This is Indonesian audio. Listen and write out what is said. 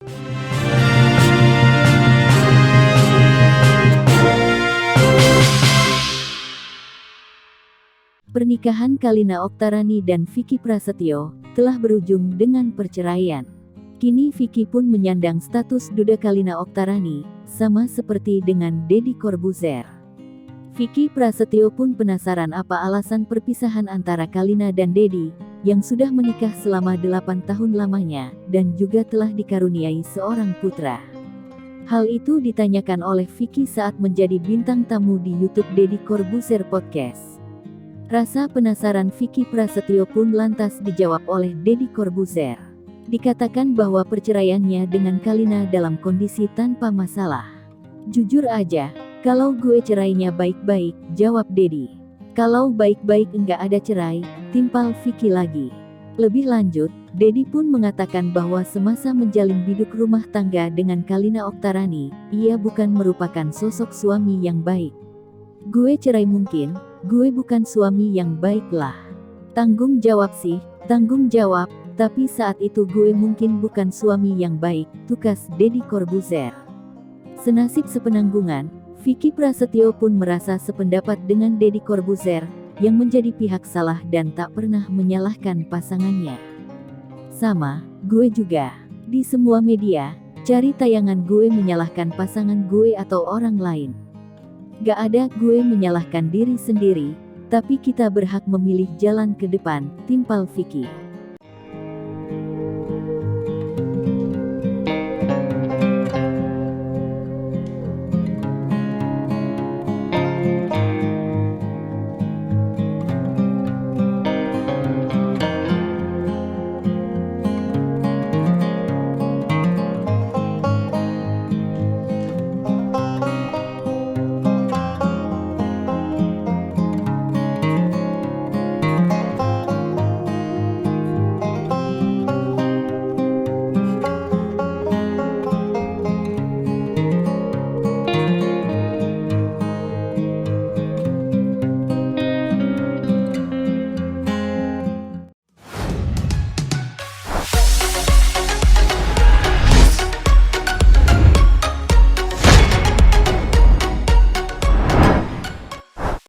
Pernikahan Kalina Oktarani dan Vicky Prasetyo telah berujung dengan perceraian. Kini Vicky pun menyandang status duda Kalina Oktarani, sama seperti dengan Deddy Corbuzier. Vicky Prasetyo pun penasaran apa alasan perpisahan antara Kalina dan Deddy, yang sudah menikah selama 8 tahun lamanya, dan juga telah dikaruniai seorang putra. Hal itu ditanyakan oleh Vicky saat menjadi bintang tamu di YouTube Deddy Corbuzier Podcast. Rasa penasaran Vicky Prasetyo pun lantas dijawab oleh Deddy Corbuzier. Dikatakan bahwa perceraiannya dengan Kalina dalam kondisi tanpa masalah. Jujur aja, kalau gue cerainya baik-baik, jawab Deddy. Kalau baik-baik enggak ada cerai, timpal Vicky lagi. Lebih lanjut, Deddy pun mengatakan bahwa semasa menjalin biduk rumah tangga dengan Kalina Oktarani, ia bukan merupakan sosok suami yang baik. Gue cerai mungkin, gue bukan suami yang baik lah. Tanggung jawab sih, tanggung jawab, tapi saat itu gue mungkin bukan suami yang baik, tukas Deddy Corbuzier. Senasib sepenanggungan, Vicky Prasetyo pun merasa sependapat dengan Deddy Corbuzier, yang menjadi pihak salah dan tak pernah menyalahkan pasangannya. Sama, gue juga. Di semua media, cari tayangan gue menyalahkan pasangan gue atau orang lain. Gak ada gue menyalahkan diri sendiri, tapi kita berhak memilih jalan ke depan, timpal Vicky.